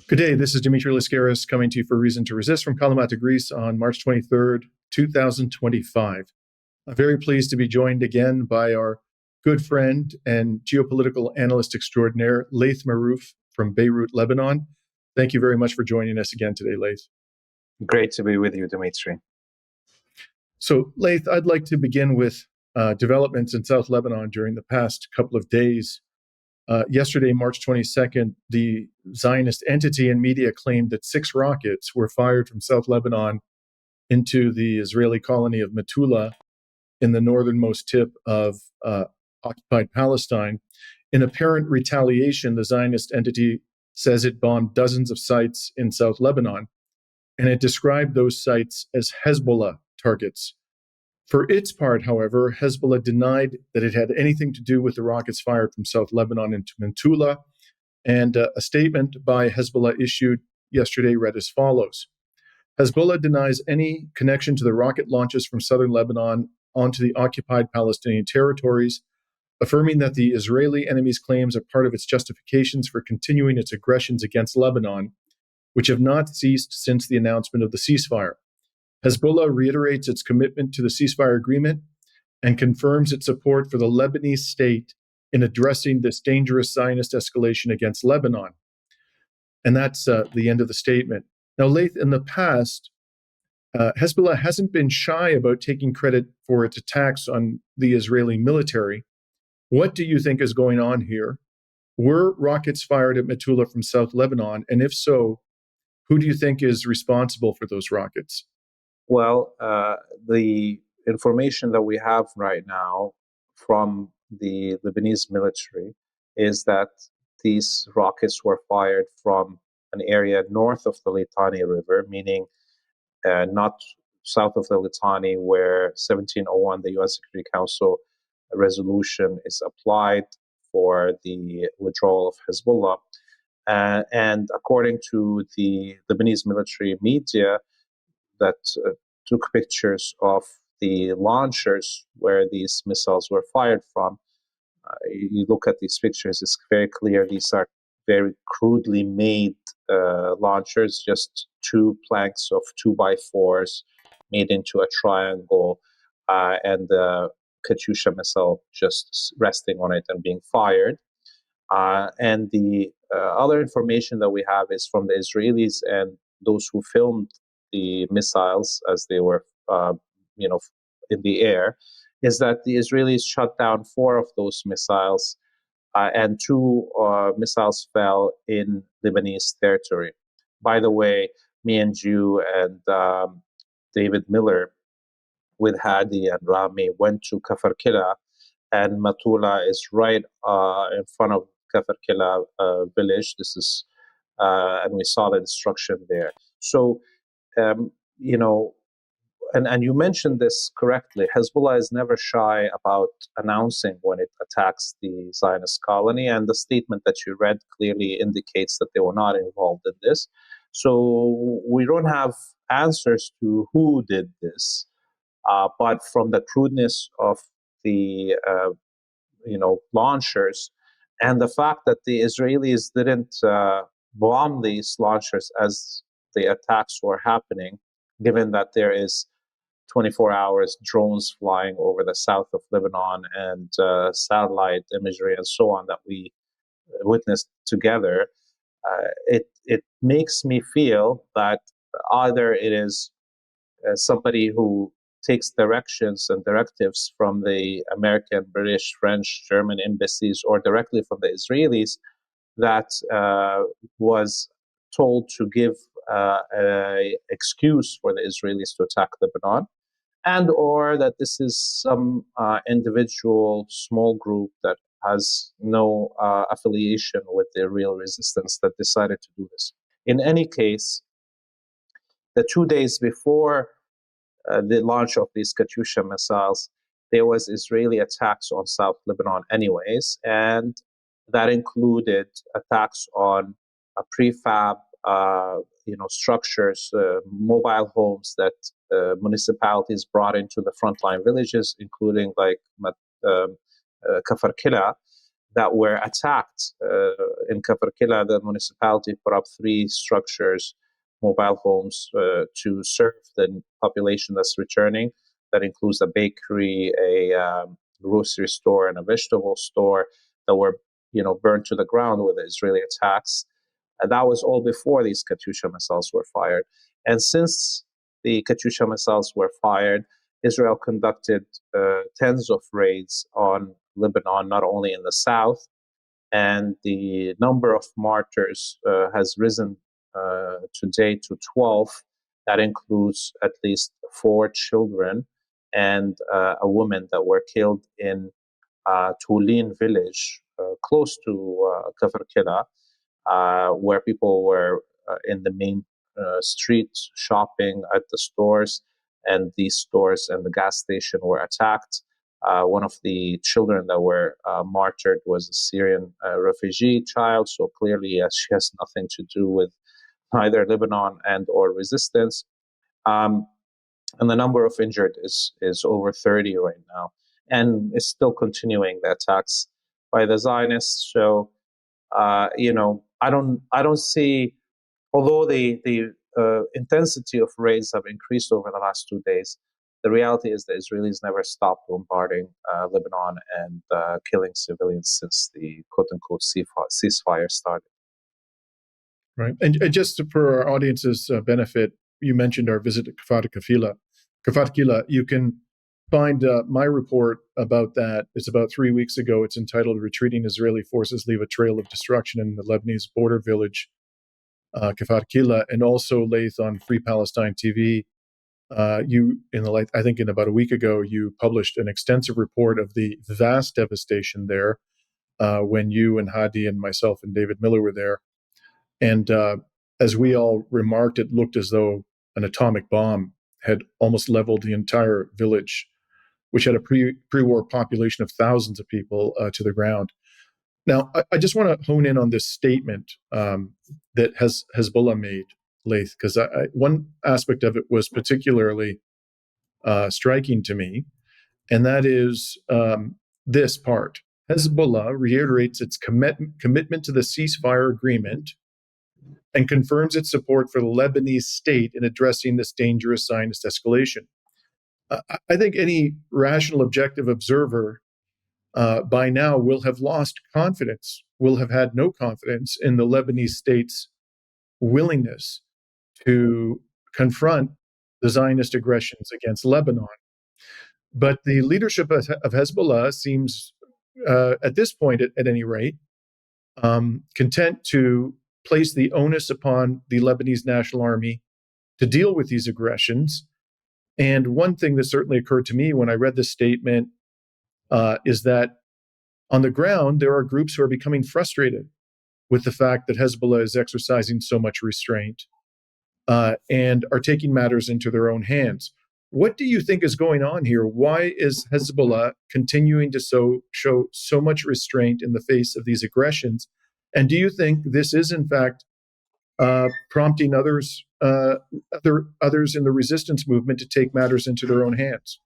Good day. This is Dimitri Lascaris coming to you for Reason to Resist from Kalamata, Greece on March 23rd, 2025. I'm very pleased to be joined again by our good friend and geopolitical analyst extraordinaire, Laith Marouf from Beirut, Lebanon. Thank you very much for joining us again today, Laith. Great to be with you, Dimitri. So, Laith, I'd like to begin with developments in South Lebanon during the past couple of days. Yesterday, March 22nd, the Zionist entity and media claimed that 6 rockets were fired from South Lebanon into the Israeli colony of Metula in the northernmost tip of occupied Palestine. In apparent retaliation, the Zionist entity says it bombed dozens of sites in South Lebanon, and it described those sites as Hezbollah targets. For its part, however, Hezbollah denied that it had anything to do with the rockets fired from South Lebanon into Metula, and a statement by Hezbollah issued yesterday read as follows. Hezbollah denies any connection to the rocket launches from southern Lebanon onto the occupied Palestinian territories, affirming that the Israeli enemy's claims are part of its justifications for continuing its aggressions against Lebanon, which have not ceased since the announcement of the ceasefire. Hezbollah reiterates its commitment to the ceasefire agreement and confirms its support for the Lebanese state in addressing this dangerous Zionist escalation against Lebanon. And that's the end of the statement. Now, Laith, in the past, Hezbollah hasn't been shy about taking credit for its attacks on the Israeli military. What do you think is going on here? Were rockets fired at Metula from South Lebanon? And if so, who do you think is responsible for those rockets? Well, the information that we have right now from the Lebanese military is that these rockets were fired from an area north of the Litani River, meaning not south of the Litani, where 1701, the UN Security Council resolution is applied for the withdrawal of Hezbollah. And according to the Lebanese military media, that took pictures of the launchers where these missiles were fired from. You look at these pictures, it's very clear these are very crudely made launchers, just 2 planks of 2x4s made into a triangle, and the Katyusha missile just resting on it and being fired. And the other information that we have is from the Israelis and those who filmed the missiles as they were, in the air, is that the Israelis shot down 4 of those missiles, and 2 missiles fell in Lebanese territory. By the way, me and you and David Miller with Hadi and Rami went to Kafar Kila, and Metula is right in front of Kafar Kila village. This is, and we saw the destruction there. So, and you mentioned this correctly. Hezbollah is never shy about announcing when it attacks the Zionist colony, and the statement that you read clearly indicates that they were not involved in this. So we don't have answers to who did this, but from the crudeness of the launchers, and the fact that the Israelis didn't bomb these launchers as the attacks were happening, given that there is 24 hours drones flying over the south of Lebanon and satellite imagery and so on that we witnessed together, it makes me feel that either it is somebody who takes directions and directives from the American, British, French, German embassies, or directly from the Israelis, that was told to give an excuse for the Israelis to attack Lebanon, and or that this is some individual small group that has no affiliation with the real resistance that decided to do this. In any case, the 2 days before the launch of these Katyusha missiles, there was Israeli attacks on South Lebanon anyways, and that included attacks on prefab structures, mobile homes that municipalities brought into the frontline villages, including like Kafar Kila, that were attacked. In Kafr Kila, the municipality put up 3 structures, mobile homes, to serve the population that's returning. That includes a bakery, a grocery store, and a vegetable store that were, burned to the ground with the Israeli attacks. And that was all before these Katyusha missiles were fired. And since the Katyusha missiles were fired, Israel conducted tens of raids on Lebanon, not only in the south, and the number of martyrs has risen today to 12. That includes at least 4 children and a woman that were killed in Tulin village, close to Kafr Kila, where people were in the main street shopping at the stores, and these stores and the gas station were attacked. One of the children that were martyred was a Syrian refugee child, so clearly she has nothing to do with either Lebanon and or resistance. And the number of injured is over 30 right now, and is still continuing the attacks by the Zionists. So I don't see, although the intensity of raids have increased over the last 2 days, the reality is the Israelis never stopped bombarding Lebanon and killing civilians since the quote-unquote ceasefire started. Right. And just for our audience's benefit, you mentioned our visit to Kafr Kila. You can find my report about that. It's about 3 weeks ago. It's entitled "Retreating Israeli Forces Leave a Trail of Destruction in the Lebanese Border Village, Kafr Kila," and also Laith on Free Palestine TV. I think in about a week ago, you published an extensive report of the vast devastation there when you and Hadi and myself and David Miller were there. And as we all remarked, it looked as though an atomic bomb had almost leveled the entire village, which had a pre-war population of thousands of people, to the ground. Now, I just want to hone in on this statement that Hezbollah made, Laith, because one aspect of it was particularly striking to me, and that is this part. Hezbollah reiterates its commitment to the ceasefire agreement and confirms its support for the Lebanese state in addressing this dangerous Zionist escalation. I think any rational, objective observer by now will have lost confidence, will have had no confidence in the Lebanese state's willingness to confront the Zionist aggressions against Lebanon. But the leadership of Hezbollah seems, at this point at any rate, content to place the onus upon the Lebanese National Army to deal with these aggressions. And one thing that certainly occurred to me when I read this statement is that on the ground, there are groups who are becoming frustrated with the fact that Hezbollah is exercising so much restraint and are taking matters into their own hands. What do you think is going on here? Why is Hezbollah continuing to show so much restraint in the face of these aggressions? And do you think this is, in fact, prompting others in the resistance movement to take matters into their own hands?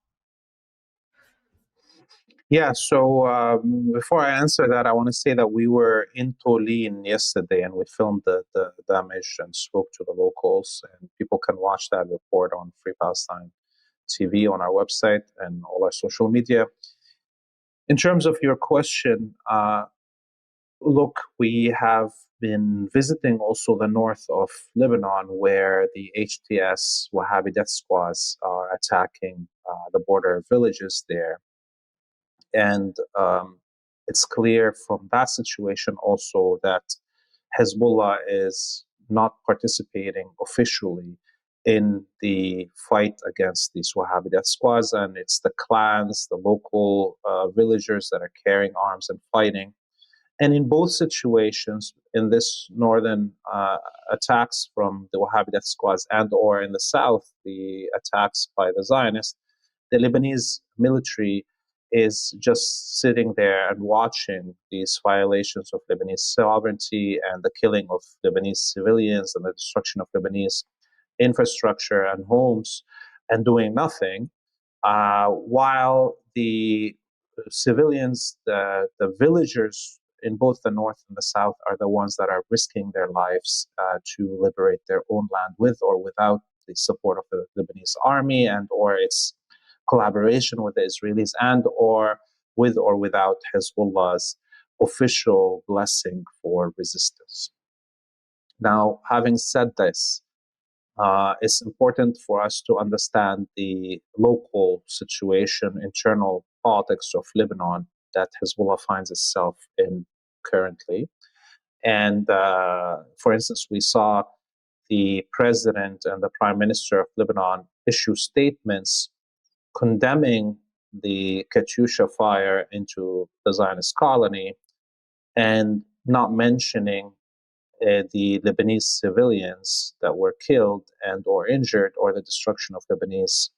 Yeah, so before I answer that, I want to say that we were in Tolin yesterday and we filmed the damage and spoke to the locals, and people can watch that report on Free Palestine TV on our website and all our social media. In terms of your question, look, we have been visiting also the north of Lebanon, where the HTS Wahhabi death squads are attacking the border villages there. And it's clear from that situation also that Hezbollah is not participating officially in the fight against these Wahhabi death squads, and it's the clans, the local villagers that are carrying arms and fighting. And in both situations, in this northern attacks from the Wahhabi death squads and or in the south, the attacks by the Zionists, the Lebanese military is just sitting there and watching these violations of Lebanese sovereignty and the killing of Lebanese civilians and the destruction of Lebanese infrastructure and homes, and doing nothing, while the civilians, the villagers in both the north and the south are the ones that are risking their lives to liberate their own land with or without the support of the Lebanese army and or its collaboration with the Israelis and or with or without Hezbollah's official blessing for resistance. Now, having said this, it's important for us to understand the local situation, internal politics of Lebanon that Hezbollah finds itself in currently. And for instance, we saw the president and the prime minister of Lebanon issue statements condemning the Katyusha fire into the Zionist colony and not mentioning the Lebanese civilians that were killed and or injured, or the destruction of Lebanese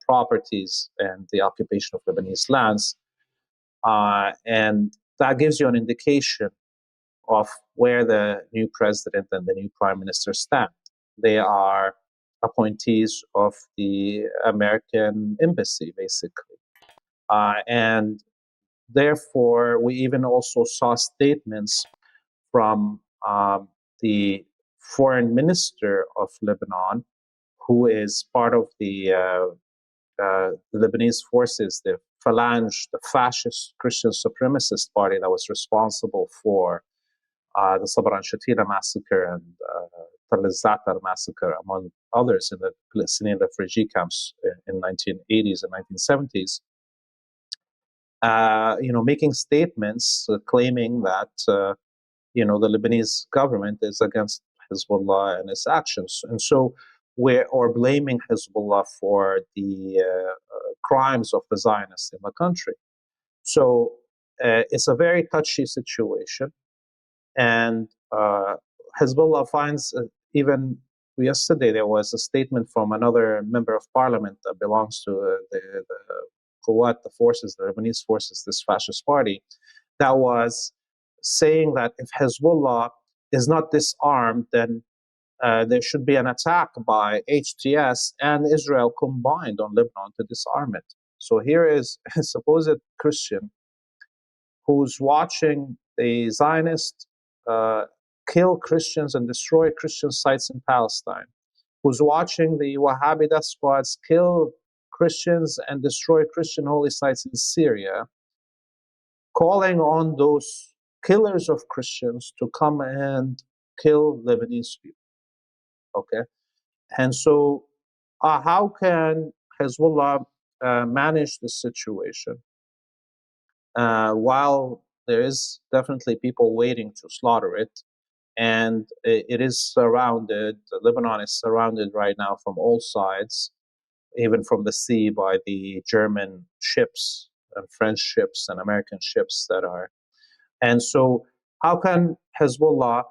properties and the occupation of Lebanese lands. And that gives you an indication of where the new president and the new prime minister stand. They are appointees of the American embassy, basically. And therefore, we even also saw statements from the foreign minister of Lebanon, who is part of the Lebanese forces, the Phalange, the fascist Christian supremacist party that was responsible for the Sabra and Shatila massacre and Tal al-Zatar massacre, among others, in the Palestinian refugee camps in 1980s and 1970s. Making statements claiming that the Lebanese government is against Hezbollah and its actions, and so or blaming Hezbollah for the crimes of the Zionists in the country. So it's a very touchy situation, and Hezbollah finds even yesterday there was a statement from another member of parliament that belongs to the Quwat, the forces, the Lebanese forces, this fascist party, that was saying that if Hezbollah is not disarmed, then there should be an attack by HTS and Israel combined on Lebanon to disarm it. So here is a supposed Christian who's watching the Zionists kill Christians and destroy Christian sites in Palestine, who's watching the Wahhabi death squads kill Christians and destroy Christian holy sites in Syria, calling on those killers of Christians to come and kill Lebanese people. Okay, and so how can Hezbollah manage this situation while there is definitely people waiting to slaughter it, and it is surrounded? Lebanon is surrounded right now from all sides, even from the sea, by the German ships and French ships and American ships that are. And so how can Hezbollah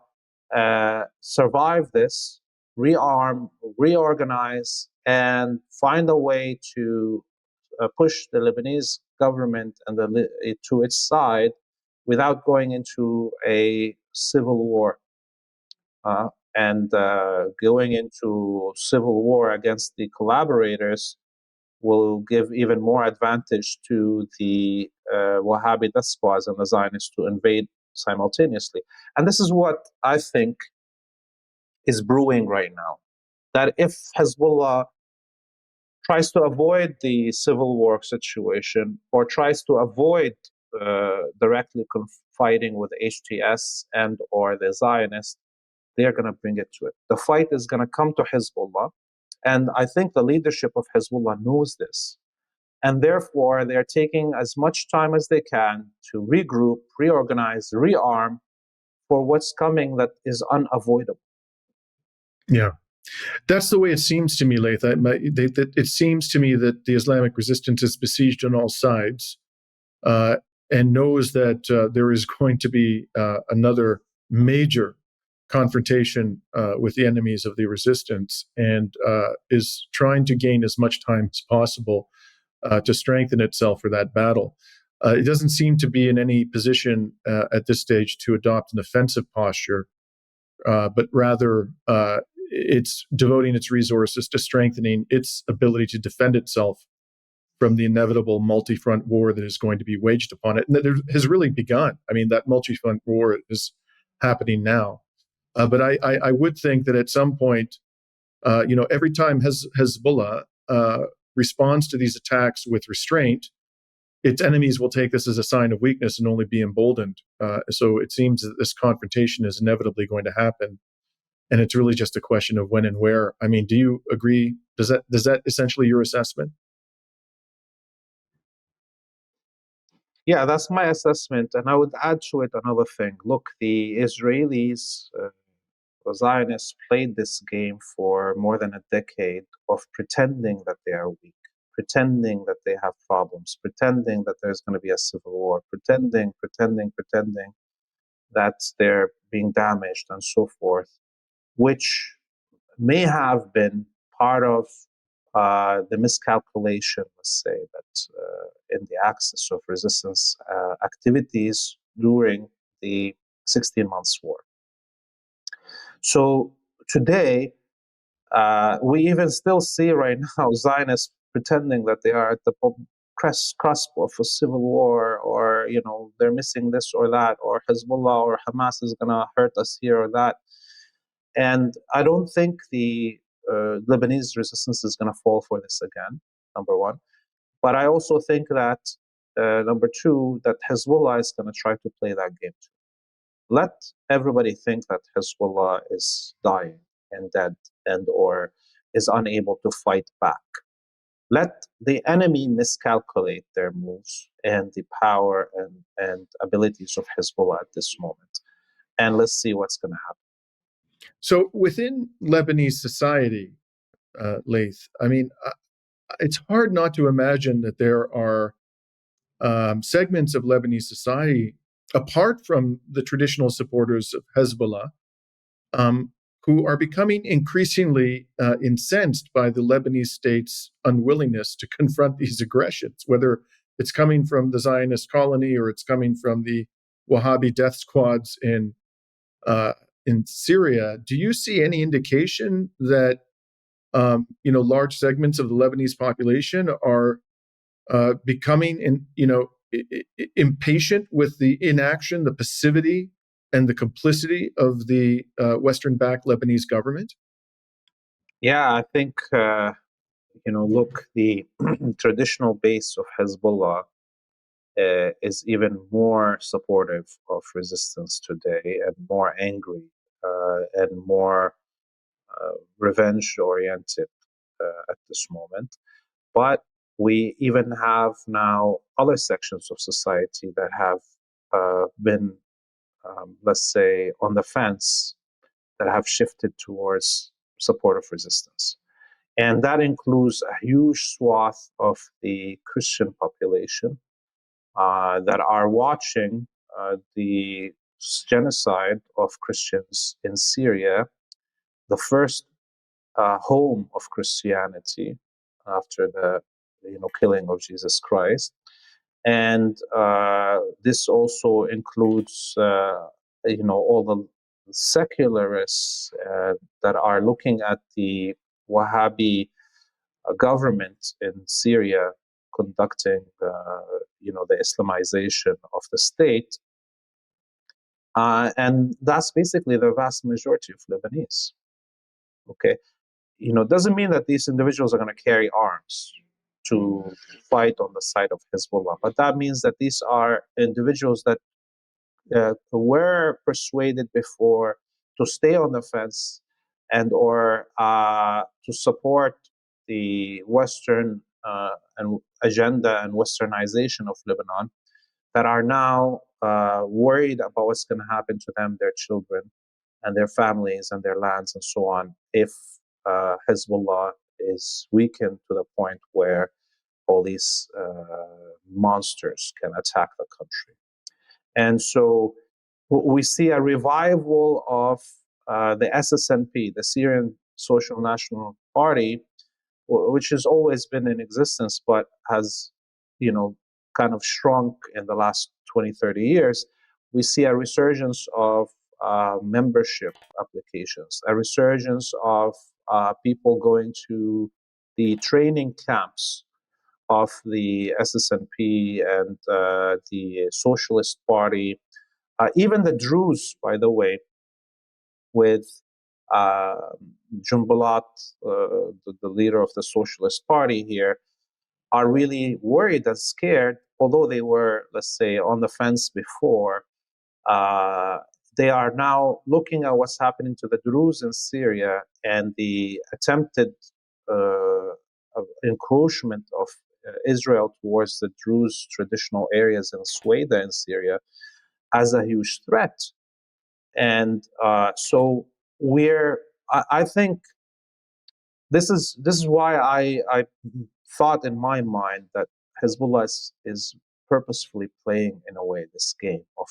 survive this, rearm, reorganize, and find a way to push the Lebanese government and to its side without going into a civil war? And going into civil war against the collaborators will give even more advantage to the Wahhabi death squads and the Zionists to invade simultaneously. And this is what I think is brewing right now. That if Hezbollah tries to avoid the civil war situation or tries to avoid directly fighting with HTS and or the Zionists, they're going to bring it to it. The fight is going to come to Hezbollah. And I think the leadership of Hezbollah knows this. And therefore, they're taking as much time as they can to regroup, reorganize, rearm for what's coming that is unavoidable. Yeah. That's the way it seems to me, Laith. It seems to me that the Islamic resistance is besieged on all sides and knows that there is going to be another major confrontation with the enemies of the resistance, and is trying to gain as much time as possible to strengthen itself for that battle. It doesn't seem to be in any position at this stage to adopt an offensive posture, but rather it's devoting its resources to strengthening its ability to defend itself from the inevitable multi-front war that is going to be waged upon it, and that it has really begun. I mean, that multi-front war is happening now. But I would think that at some point, every time Hezbollah responds to these attacks with restraint, its enemies will take this as a sign of weakness and only be emboldened. So it seems that this confrontation is inevitably going to happen, and it's really just a question of when and where. I mean, do you agree? Does that essentially your assessment? Yeah, that's my assessment. And I would add to it another thing. Look, the Israelis, the Zionists, played this game for more than a decade of pretending that they are weak, pretending that they have problems, pretending that there's going to be a civil war, pretending that they're being damaged and so forth, which may have been part of the miscalculation, let's say, that in the axis of resistance activities during the 16 months war. So today, we even still see right now Zionists pretending that they are at the cusp of a civil war, or they're missing this or that, or Hezbollah or Hamas is going to hurt us here or that. And I don't think the Lebanese resistance is going to fall for this again, number one. But I also think that, number two, that Hezbollah is going to try to play that game too. Let everybody think that Hezbollah is dying and dead or is unable to fight back. Let the enemy miscalculate their moves and the power and abilities of Hezbollah at this moment. And let's see what's going to happen. So within Lebanese society, Laith, I mean, it's hard not to imagine that there are segments of Lebanese society, apart from the traditional supporters of Hezbollah, who are becoming increasingly incensed by the Lebanese state's unwillingness to confront these aggressions, whether it's coming from the Zionist colony or it's coming from the Wahhabi death squads in Syria. Do you see any indication that large segments of the Lebanese population are becoming impatient with the inaction, the passivity, and the complicity of the Western-backed Lebanese government? Yeah, I think look, the traditional base of Hezbollah is even more supportive of resistance today and more angry and more revenge-oriented at this moment. But we even have now other sections of society that have been, let's say, on the fence, that have shifted towards support of resistance. And that includes a huge swath of the Christian population that are watching the genocide of Christians in Syria, the first home of Christianity after the killing of Jesus Christ. And this also includes all the secularists that are looking at the Wahhabi government in Syria conducting the Islamization of the state. And that's basically the vast majority of Lebanese. Okay. Doesn't mean that these individuals are going to carry arms to fight on the side of Hezbollah, but that means that these are individuals that were persuaded before to stay on the fence and or to support the Western and agenda and Westernization of Lebanon, that are now worried about what's going to happen to them, their children, and their families and their lands and so on, if Hezbollah is weakened to the point where all these monsters can attack the country. And so we see a revival of the SSNP, the Syrian Social National Party, which has always been in existence, but has, kind of shrunk in the last 20, 30 years. We see a resurgence of membership applications, a resurgence of people going to the training camps of the SSNP and the Socialist Party, even the Druze, by the way, with Jumbalat, the leader of the Socialist Party here, are really worried and scared, although they were, let's say, on the fence before. They are now looking at what's happening to the Druze in Syria and the attempted encroachment of Israel towards the Druze traditional areas in Sweda in Syria as a huge threat. And so I think this is why I thought in my mind that Hezbollah is purposefully playing, in a way, this game of,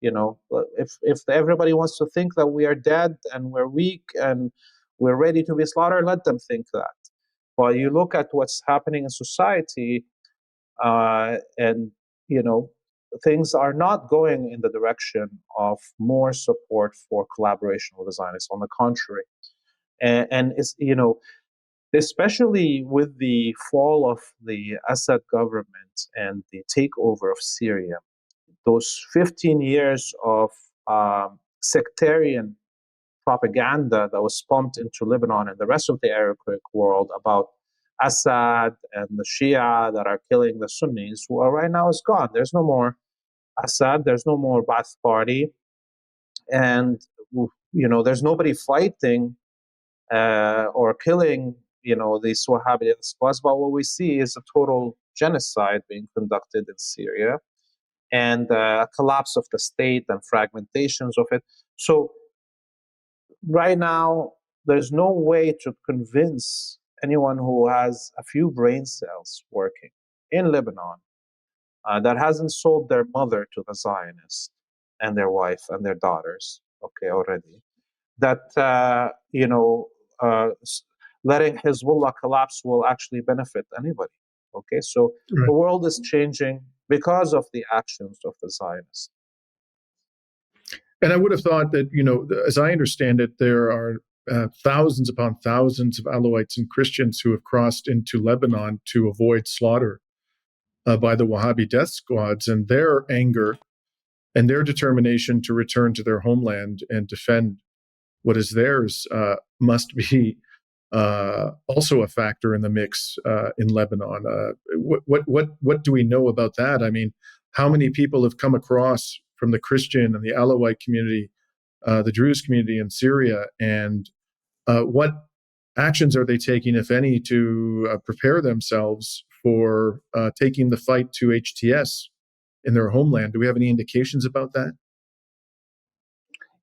if everybody wants to think that we are dead and we're weak and we're ready to be slaughtered, let them think that. But you look at what's happening in society, and things are not going in the direction of more support for collaboration with the Zionists. On the contrary, and it's especially with the fall of the Assad government and the takeover of Syria, those 15 years of sectarian propaganda that was pumped into Lebanon and the rest of the Arabic world about Assad and the Shia that are killing the Sunnis, well, right now is gone. There's no more Assad, there's no more Ba'ath Party, and there's nobody fighting or killing these Wahhabi squads. But what we see is a total genocide being conducted in Syria and a collapse of the state and fragmentations of it. So right now, there's no way to convince anyone who has a few brain cells working in Lebanon that hasn't sold their mother to the Zionists and their wife and their daughters, already, that, letting Hezbollah collapse will actually benefit anybody. So Right. the world is changing because of the actions of the Zionists. And I would have thought that, as I understand it, there are thousands upon thousands of Alawites and Christians who have crossed into Lebanon to avoid slaughter by the Wahhabi death squads, and their anger and their determination to return to their homeland and defend what is theirs must be also a factor in the mix in Lebanon. What do we know about that? I mean, how many people have come across from the Christian and the Alawite community, the Druze community in Syria, and what actions are they taking, if any, to prepare themselves for taking the fight to HTS in their homeland? Do we have any indications about that?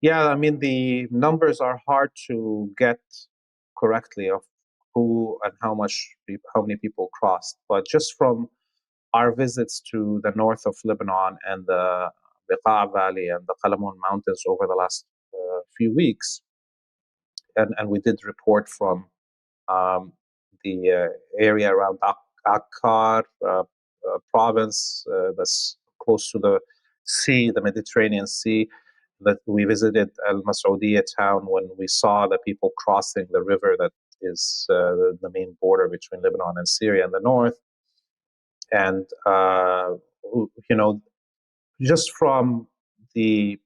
Yeah, I mean, the numbers are hard to get correctly of who and how many people crossed. But just from our visits to the north of Lebanon and the Beqa Valley and the Qalamun Mountains over the last few weeks, and we did report from the area around Akkar province that's close to the sea, the Mediterranean Sea, that we visited Al Mas'udiyya town when we saw the people crossing the river that is the main border between Lebanon and Syria in the north. And, just from the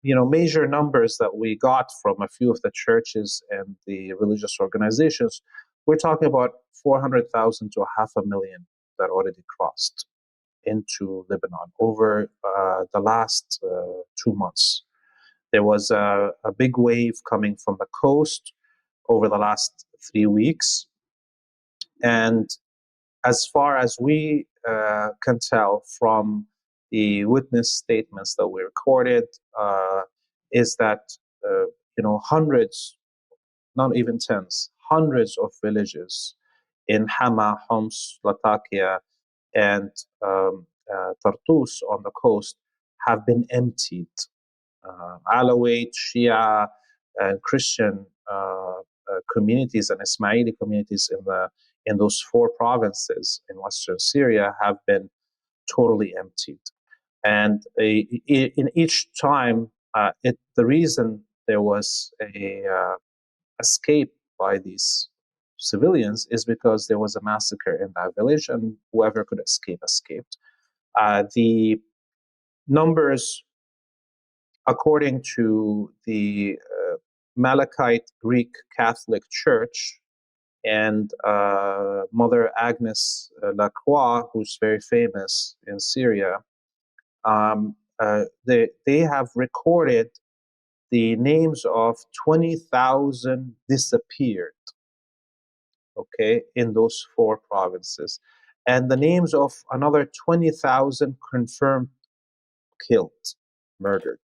major numbers that we got from a few of the churches and the religious organizations, we're talking about 400,000 to 500,000 that already crossed into Lebanon over the last 2 months. There was a big wave coming from the coast over the last 3 weeks. And as far as we can tell from the witness statements that we recorded, is that hundreds, not even tens, hundreds of villages in Hama, Homs, Latakia, and Tartus on the coast have been emptied. Alawite, Shia, and Christian communities and Ismaili communities in those 4 provinces in western Syria have been totally emptied. And in each time, the reason there was a escape by these civilians is because there was a massacre in that village, and whoever could escape escaped. The numbers, according to the Malachite Greek Catholic Church and Mother Agnes Lacroix, who's very famous in Syria, they have recorded the names of 20,000 disappeared, okay, in those 4 provinces, and the names of another 20,000 confirmed killed, murdered,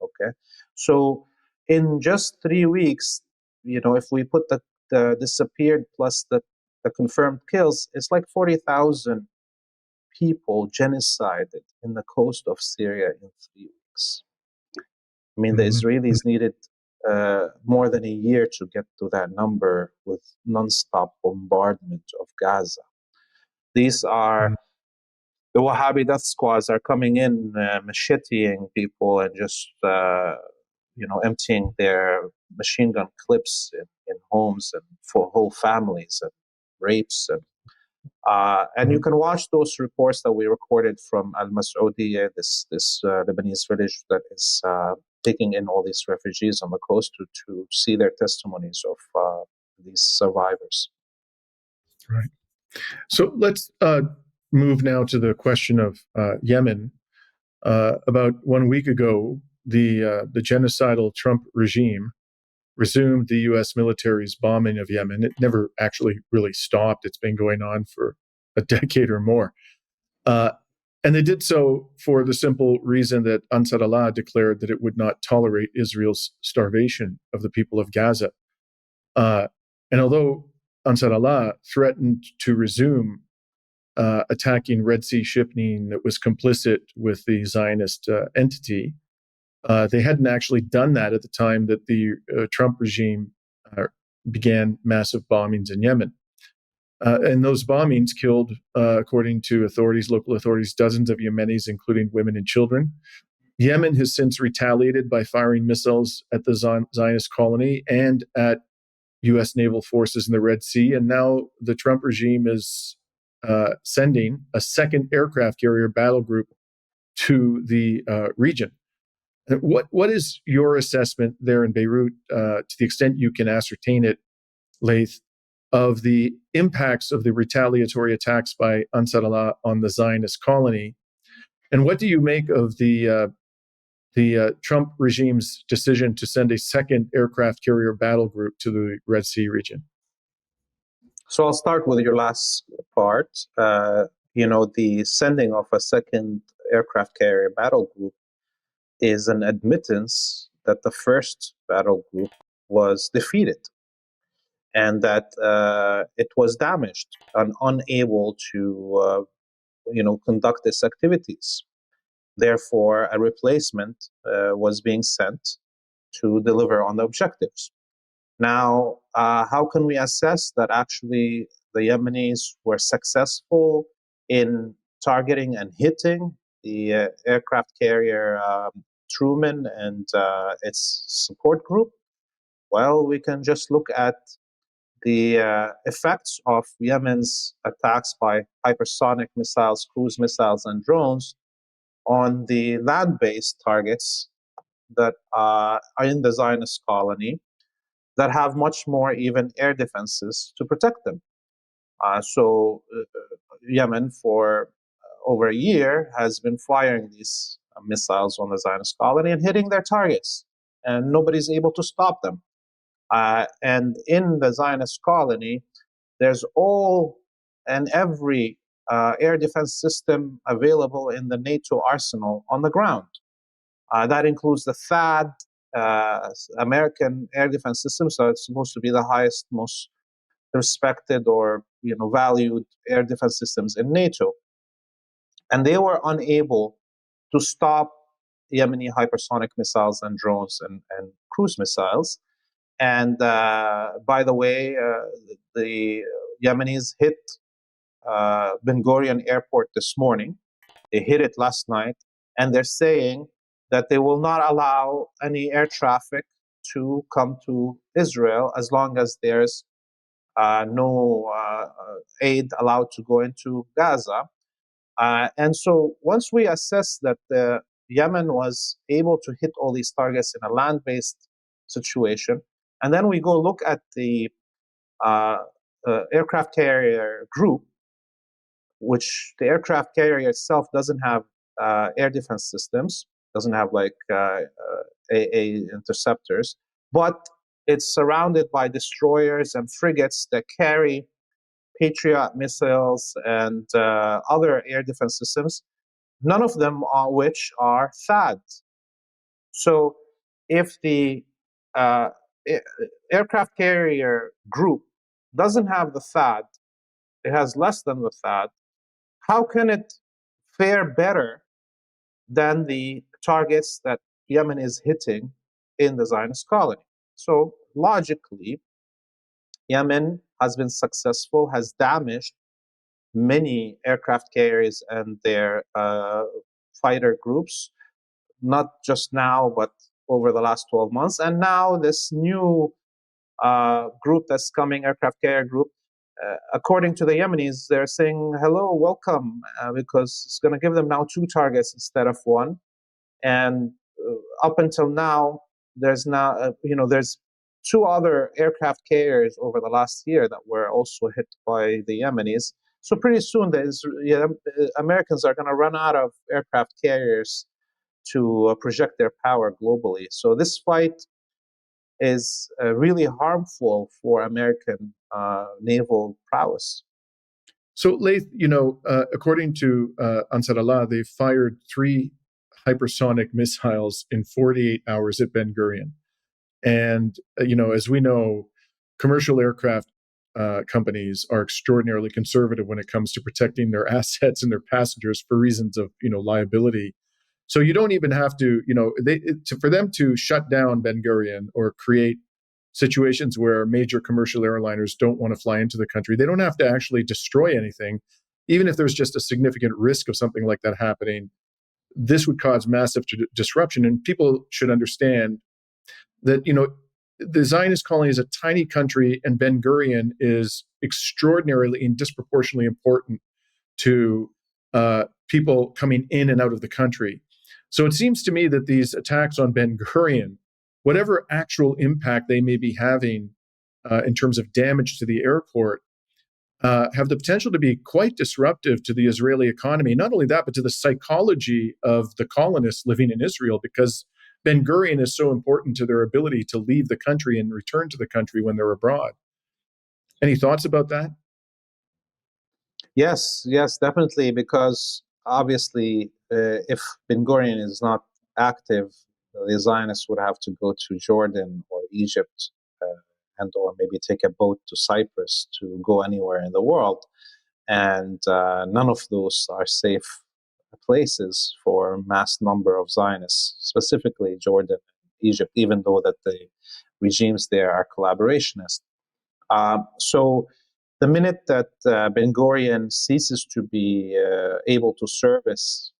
okay? So in just 3 weeks, if we put the disappeared plus the confirmed kills, it's like 40,000 people genocided in the coast of Syria in 3 weeks. I mean, the Israelis needed more than a year to get to that number with nonstop bombardment of Gaza. These are the Wahhabi death squads are coming in, macheteing people and just emptying their machine gun clips in homes and for whole families, and rapes, and you can watch those reports that we recorded from Al Mas'oudiyah, this Lebanese village that is taking in all these refugees on the coast, to see their testimonies of these survivors. Right. So let's move now to the question of Yemen. About 1 week ago, the genocidal Trump regime resumed the U.S. military's bombing of Yemen. It never actually really stopped. It's been going on for a decade or more. And they did so for the simple reason that Ansar Allah declared that it would not tolerate Israel's starvation of the people of Gaza. And although Ansar Allah threatened to resume attacking Red Sea shipping that was complicit with the Zionist entity, they hadn't actually done that at the time that the Trump regime began massive bombings in Yemen. And those bombings killed, according to local authorities, dozens of Yemenis, including women and children. Yemen has since retaliated by firing missiles at the Zionist colony and at U.S. naval forces in the Red Sea. And now the Trump regime is sending a second aircraft carrier battle group to the region. What is your assessment there in Beirut, to the extent you can ascertain it, Laith, of the impacts of the retaliatory attacks by Ansar Allah on the Zionist colony? And what do you make of the Trump regime's decision to send a second aircraft carrier battle group to the Red Sea region? So I'll start with your last part. The sending of a second aircraft carrier battle group is an admittance that the first battle group was defeated and that it was damaged and unable to conduct its activities. Therefore, a replacement was being sent to deliver on the objectives. Now, how can we assess that actually the Yemenis were successful in targeting and hitting the aircraft carrier Truman and its support group? Well, we can just look at the effects of Yemen's attacks by hypersonic missiles, cruise missiles, and drones on the land-based targets that are in the Zionist colony that have much more even air defenses to protect them. So Yemen, for over a year, has been firing these missiles on the Zionist colony and hitting their targets, and nobody's able to stop them. And in the Zionist colony, there's all and every air defense system available in the NATO arsenal on the ground. That includes the THAAD, American air defense system, so it's supposed to be the highest, most respected or valued air defense systems in NATO. And they were unable to stop Yemeni hypersonic missiles and drones and cruise missiles. And by the way, the Yemenis hit Ben Gurion Airport this morning. They hit it last night, and they're saying that they will not allow any air traffic to come to Israel as long as there's no aid allowed to go into Gaza. And so once we assess that Yemen was able to hit all these targets in a land-based situation, and then we go look at the aircraft carrier group, which the aircraft carrier itself doesn't have air defense systems, doesn't have like AA interceptors, but it's surrounded by destroyers and frigates that carry Patriot missiles and other air defense systems, none of them are which are THAAD. So if the aircraft carrier group doesn't have the THAAD, it has less than the THAAD, how can it fare better than the targets that Yemen is hitting in the Zionist colony? So logically, Yemen has been successful, has damaged many aircraft carriers and their fighter groups, not just now, but over the last 12 months. And now this new group that's coming, aircraft carrier group, according to the Yemenis, they're saying, hello, welcome, because it's going to give them now 2 targets instead of 1. And up until now, there's now, there's 2 other aircraft carriers over the last year that were also hit by the Yemenis. So pretty soon, the Americans are going to run out of aircraft carriers to project their power globally. So this fight is really harmful for American naval prowess. So, Laith, according to Ansar Allah, they fired 3 hypersonic missiles in 48 hours at Ben Gurion. And, as we know, commercial aircraft companies are extraordinarily conservative when it comes to protecting their assets and their passengers for reasons of, liability. So you don't even have to, for them to shut down Ben Gurion or create situations where major commercial airliners don't want to fly into the country, they don't have to actually destroy anything. Even if there's just a significant risk of something like that happening, this would cause massive disruption. And people should understand that, the Zionist colony is a tiny country, and Ben Gurion is extraordinarily and disproportionately important to people coming in and out of the country. So it seems to me that these attacks on Ben Gurion, whatever actual impact they may be having in terms of damage to the airport, have the potential to be quite disruptive to the Israeli economy. Not only that, but to the psychology of the colonists living in Israel, because Ben Gurion is so important to their ability to leave the country and return to the country when they're abroad. Any thoughts about that? Yes, definitely, because obviously, if Ben Gurion is not active, the Zionists would have to go to Jordan or Egypt, and or maybe take a boat to Cyprus to go anywhere in the world. And none of those are safe places for a mass number of Zionists, specifically Jordan, Egypt, even though that the regimes there are collaborationist. So the minute that Ben Gurion ceases to be able to service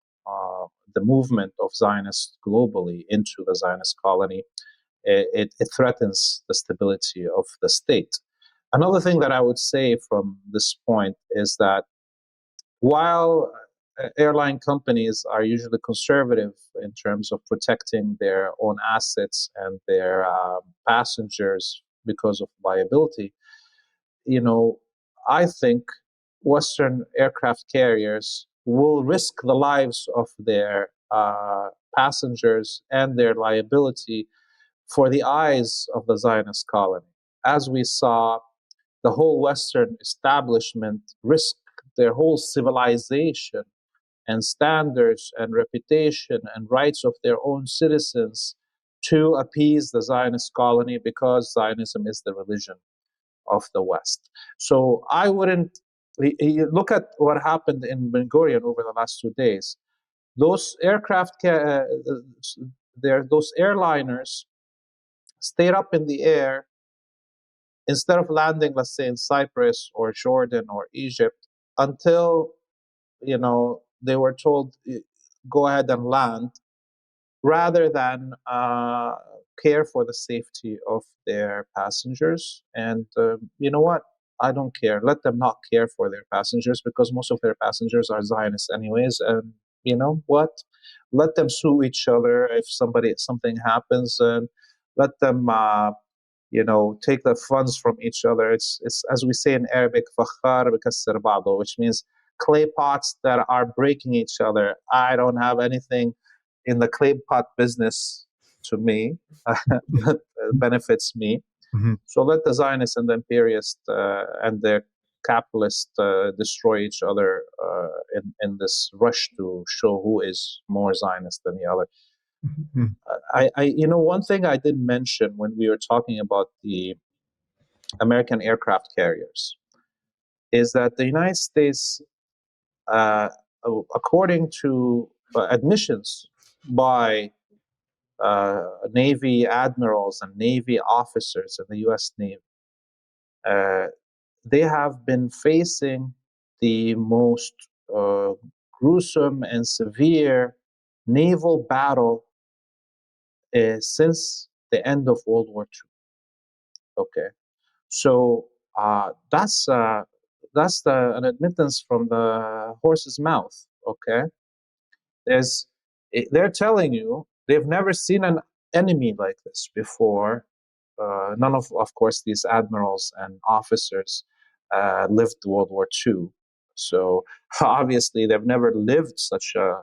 the movement of Zionists globally into the Zionist colony, it threatens the stability of the state. Another thing that I would say from this point is that while airline companies are usually conservative in terms of protecting their own assets and their passengers because of liability, I think Western aircraft carriers will risk the lives of their passengers and their liability for the eyes of the Zionist colony. As we saw, the whole Western establishment risk their whole civilization and standards and reputation and rights of their own citizens to appease the Zionist colony, because Zionism is the religion of the West. So I wouldn't look at what happened in Ben Gurion over the last 2 days. Those those airliners stayed up in the air instead of landing, let's say, in Cyprus or Jordan or Egypt, until they were told, go ahead and land, rather than care for the safety of their passengers. And you know what? I don't care. Let them not care for their passengers because most of their passengers are Zionists anyways. And you know what? Let them sue each other if something happens, and let them take the funds from each other. It's as we say in Arabic, "Fakhar bikassir ba'do," which means clay pots that are breaking each other. I don't have anything in the clay pot business to me that benefits me. Mm-hmm. So let the Zionists and the imperialists and the capitalists destroy each other in this rush to show who is more Zionist than the other. Mm-hmm. One thing I didn't mention when we were talking about the American aircraft carriers is that the United States, uh, according to admissions by Navy admirals and Navy officers in the U.S. Navy, they have been facing the most gruesome and severe naval battle since the end of World War II. Okay, so that's an admittance from the horse's mouth. Okay, there's they're telling you they've never seen an enemy like this before. None of course, these admirals and officers lived World War II, so obviously they've never lived such a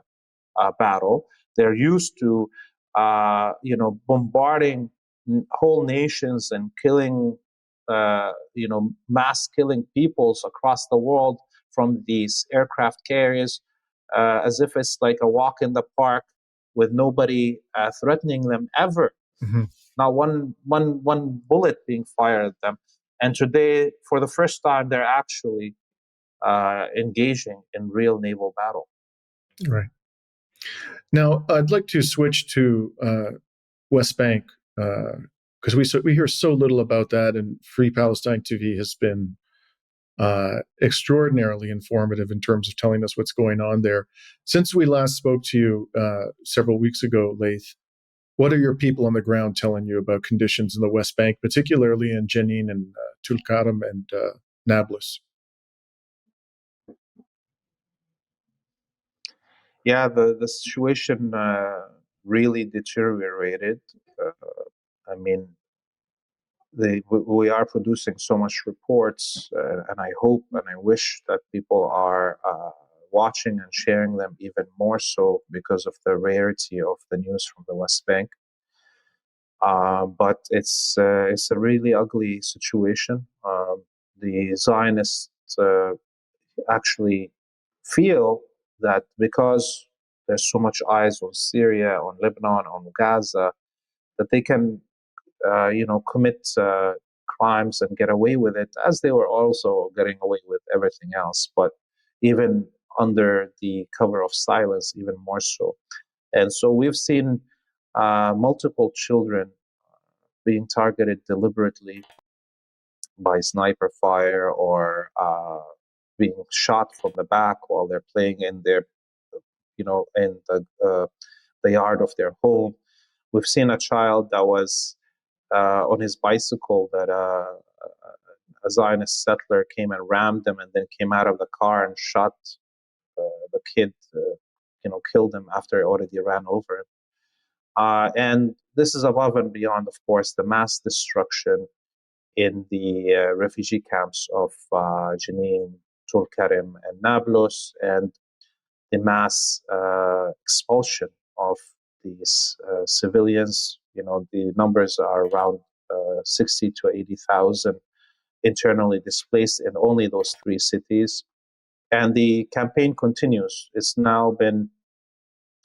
battle. They're used to, bombarding whole nations and killing, mass killing peoples across the world from these aircraft carriers, as if it's like a walk in the park with nobody threatening them ever. Mm-hmm. Not one bullet being fired at them. And today, for the first time, they're actually engaging in real naval battle. Right. Now, I'd like to switch to West Bank because we hear so little about that, and Free Palestine TV has been extraordinarily informative in terms of telling us what's going on there. Since we last spoke to you several weeks ago, Laith, what are your people on the ground telling you about conditions in the West Bank, particularly in Jenin and Tulkarm and Nablus? Yeah, the situation really deteriorated. I mean, we are producing so much reports, and I hope and I wish that people are watching and sharing them even more so because of the rarity of the news from the West Bank. But it's a really ugly situation. The Zionists actually feel that because there's so much eyes on Syria, on Lebanon, on Gaza, that they can, commit crimes and get away with it, as they were also getting away with everything else. But even under the cover of silence, even more so. And so we've seen multiple children being targeted deliberately by sniper fire or being shot from the back while they're playing in their, in the yard of their home. We've seen a child that was on his bicycle that a Zionist settler came and rammed him and then came out of the car and shot the kid, killed him after he already ran over him. And this is above and beyond, of course, the mass destruction in the refugee camps of Jenin, Tulkarm, and Nablus, and the mass expulsion of these civilians. The numbers are around 60 to 80,000 internally displaced in only those three cities. And the campaign continues. It's now been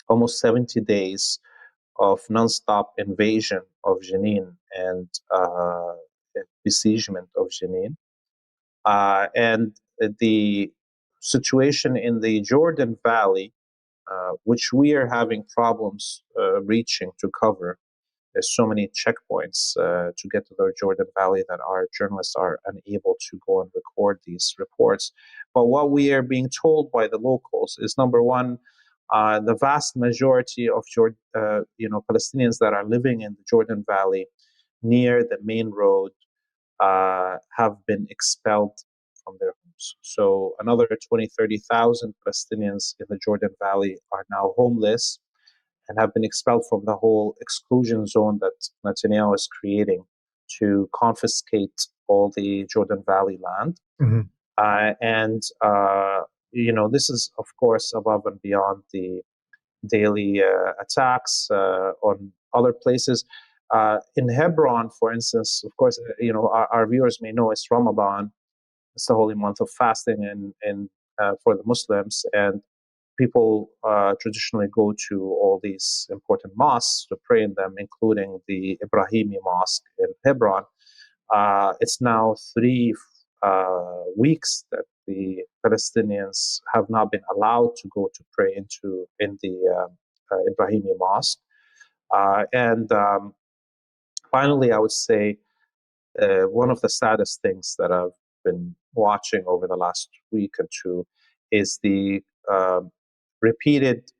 almost 70 days of nonstop invasion of Jenin and besiegement of Jenin. And the situation in the Jordan Valley, which we are having problems reaching to cover. There's so many checkpoints to get to the Jordan Valley that our journalists are unable to go and record these reports. But what we are being told by the locals is, number one, the vast majority of Palestinians that are living in the Jordan Valley near the main road have been expelled from their homes. So another 20, 30,000 Palestinians in the Jordan Valley are now homeless and have been expelled from the whole exclusion zone that Netanyahu is creating to confiscate all the Jordan Valley land. Mm-hmm. And this is, of course, above and beyond the daily attacks on other places. In Hebron, for instance, of course, our viewers may know it's Ramadan. It's the holy month of fasting and for the Muslims, and people traditionally go to all these important mosques to pray in them, including the Ibrahimi Mosque in Hebron. It's now 3 weeks that the Palestinians have not been allowed to go to pray in the Ibrahimi Mosque. And finally, I would say one of the saddest things that I've been watching over the last week or two is the repeated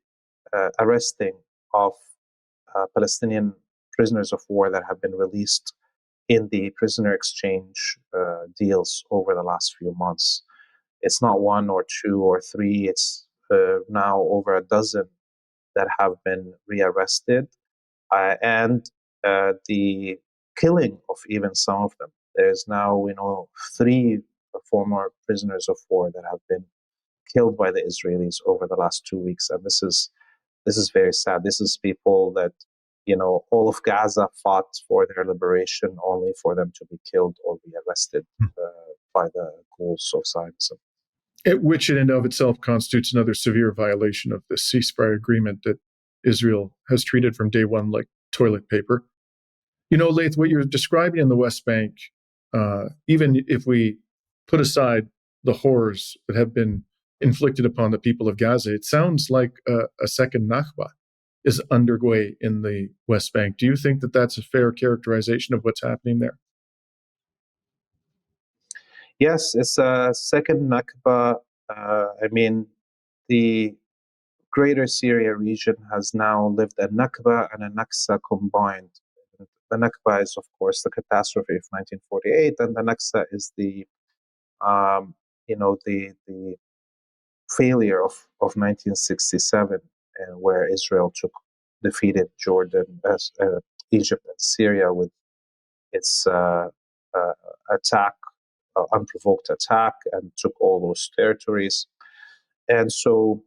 arresting of Palestinian prisoners of war that have been released in the prisoner exchange deals over the last few months. It's not 1 or 2 or 3, it's now over a dozen that have been rearrested, and the killing of even some of them. There's now, 3 former prisoners of war that have been killed by the Israelis over the last 2 weeks, and this is very sad. This is people that all of Gaza fought for their liberation, only for them to be killed or be arrested by the ghouls of Zionism. Which in and of itself constitutes another severe violation of the ceasefire agreement that Israel has treated from day one like toilet paper. Laith, what you're describing in the West Bank, even if we put aside the horrors that have been inflicted upon the people of Gaza, it sounds like a second Nakba is underway in the West Bank. Do you think that that's a fair characterization of what's happening there? Yes, it's a second Nakba. The greater Syria region has now lived a Nakba and a Naksa combined. The Nakba is, of course, the catastrophe of 1948, and the Naksa is the failure of 1967, where Israel defeated Jordan, Egypt, and Syria with its attack, unprovoked attack, and took all those territories. And so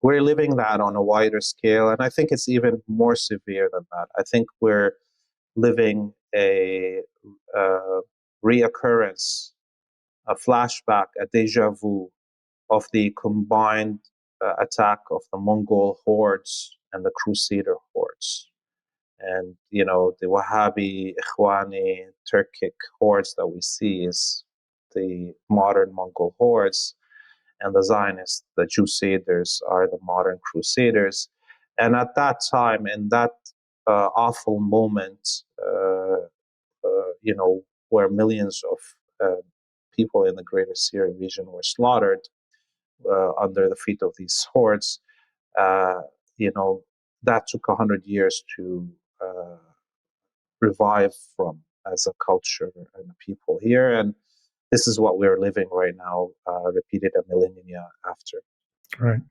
we're living that on a wider scale, and I think it's even more severe than that. I think we're living a reoccurrence, a flashback, a deja vu of the combined attack of the Mongol hordes and the Crusader hordes. And, the Wahhabi, Ikhwani, Turkic hordes that we see is the modern Mongol hordes, and the Zionists, the Crusaders, are the modern Crusaders. And at that time, in that awful moment, where millions of people in the greater Syria region were slaughtered under the feet of these hordes, that took 100 years to revive from as a culture and a people here. And this is what we're living right now, repeated a millennia after. Right.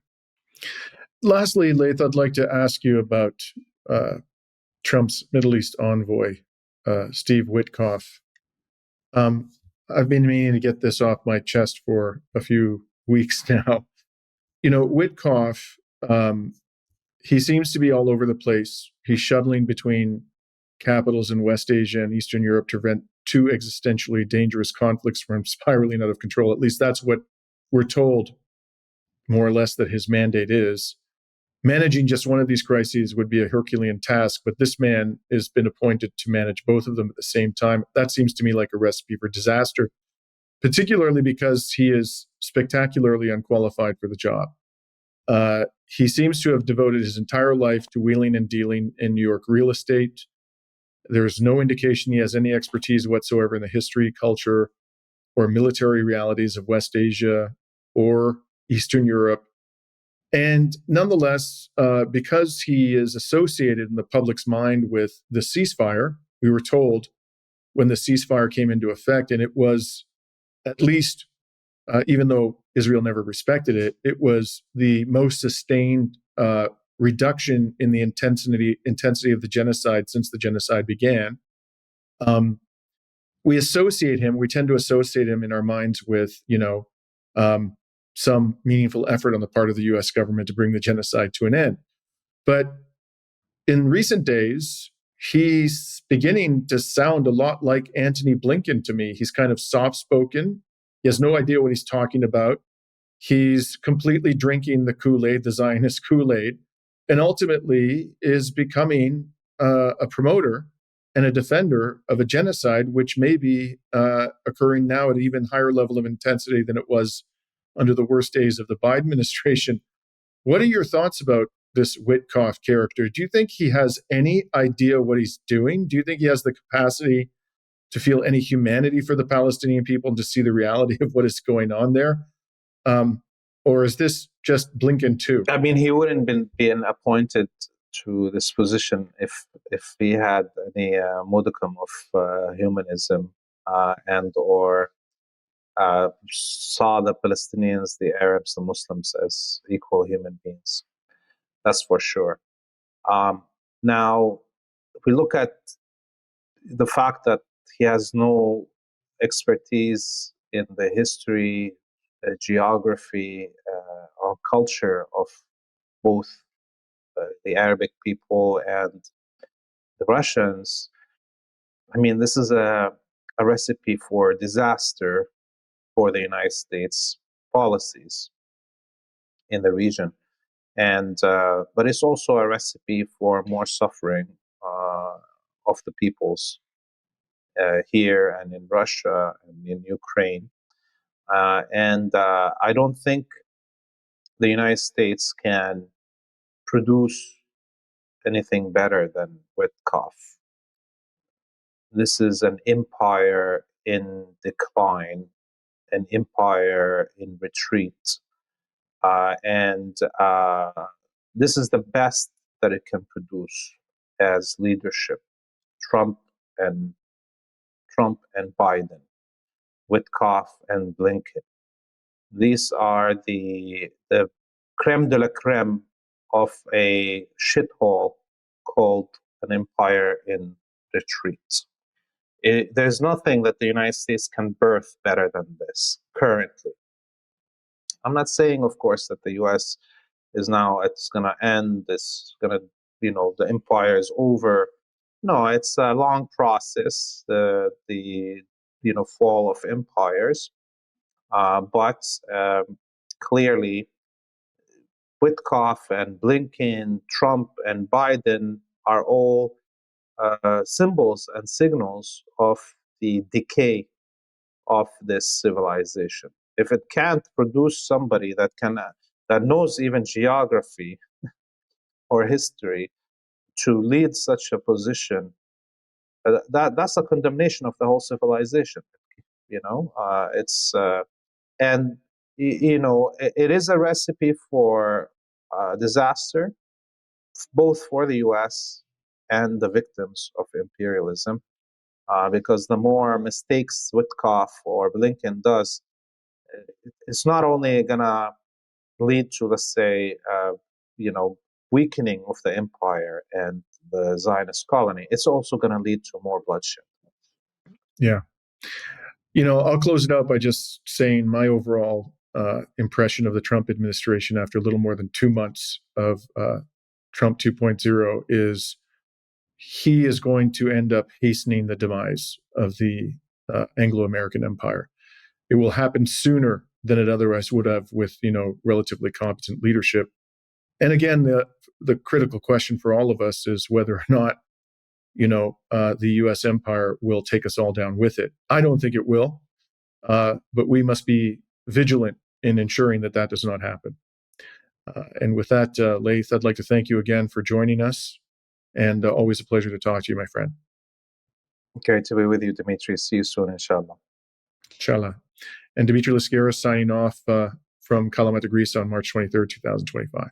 Lastly, Laith, I'd like to ask you about Trump's Middle East envoy, Steve Witkoff. I've been meaning to get this off my chest for a few weeks now. Witkoff, he seems to be all over the place. He's shuttling between capitals in West Asia and Eastern Europe to prevent 2 existentially dangerous conflicts from spiraling out of control. At least that's what we're told, more or less, that his mandate is. Managing just one of these crises would be a Herculean task, but this man has been appointed to manage both of them at the same time. That seems to me like a recipe for disaster, particularly because he is spectacularly unqualified for the job. He seems to have devoted his entire life to wheeling and dealing in New York real estate. There's no indication he has any expertise whatsoever in the history, culture, or military realities of West Asia or Eastern Europe. And nonetheless, because he is associated in the public's mind with the ceasefire, we were told when the ceasefire came into effect, and it was at least, even though Israel never respected it, it was the most sustained reduction in the intensity of the genocide since the genocide began. We tend to associate him in our minds with, some meaningful effort on the part of the US government to bring the genocide to an end. But in recent days, he's beginning to sound a lot like Antony Blinken to me. He's kind of soft-spoken. He has no idea what he's talking about. He's completely drinking the Kool-Aid, the Zionist Kool-Aid, and ultimately is becoming a promoter and a defender of a genocide, which may be occurring now at an even higher level of intensity than it was under the worst days of the Biden administration. What are your thoughts about this Witkoff character? Do you think he has any idea what he's doing? Do you think he has the capacity to feel any humanity for the Palestinian people and to see the reality of what is going on there? Or is this just Blinken too? I mean, he wouldn't been appointed to this position if he had any modicum of humanism and or saw the Palestinians, the Arabs, the Muslims as equal human beings. That's for sure. Now, if we look at the fact that he has no expertise in the history, geography, or culture of both the Arabic people and the Russians, I mean, this is a recipe for disaster for the United States policies in the region. And but it's also a recipe for more suffering of the peoples here and in Russia and in Ukraine. And I don't think the United States can produce anything better than Witkoff. This is an empire in decline, an empire in retreat. And this is the best that it can produce as leadership. Trump and Biden, Witkoff and Blinken. These are the creme de la creme of a shithole called an empire in retreat. There's nothing that the United States can birth better than this currently. I'm not saying, of course, that the U.S. is now, it's going to end, it's going to, the empire is over. No, it's a long process, the fall of empires. But clearly, Witkoff and Blinken, Trump and Biden are all symbols and signals of the decay of this civilization. If it can't produce somebody that knows even geography or history to lead such a position, that's a condemnation of the whole civilization. It's and it is a recipe for disaster, both for the U.S. and the victims of imperialism, because the more mistakes Witkoff or Blinken does, it's not only gonna lead to, let's say, weakening of the empire and the Zionist colony. It's also going to lead to more bloodshed. Yeah. I'll close it out by just saying my overall impression of the Trump administration after a little more than 2 months of Trump 2.0 is he is going to end up hastening the demise of the Anglo-American empire. It will happen sooner than it otherwise would have with, relatively competent leadership. And again, the critical question for all of us is whether or not, the U.S. empire will take us all down with it. I don't think it will, but we must be vigilant in ensuring that does not happen. And with that, Laith, I'd like to thank you again for joining us, and always a pleasure to talk to you, my friend. Great to be with you, Dimitri. See you soon, inshallah. Inshallah. And Dimitri Lascaris signing off from Kalamata, Greece on March 23rd, 2025.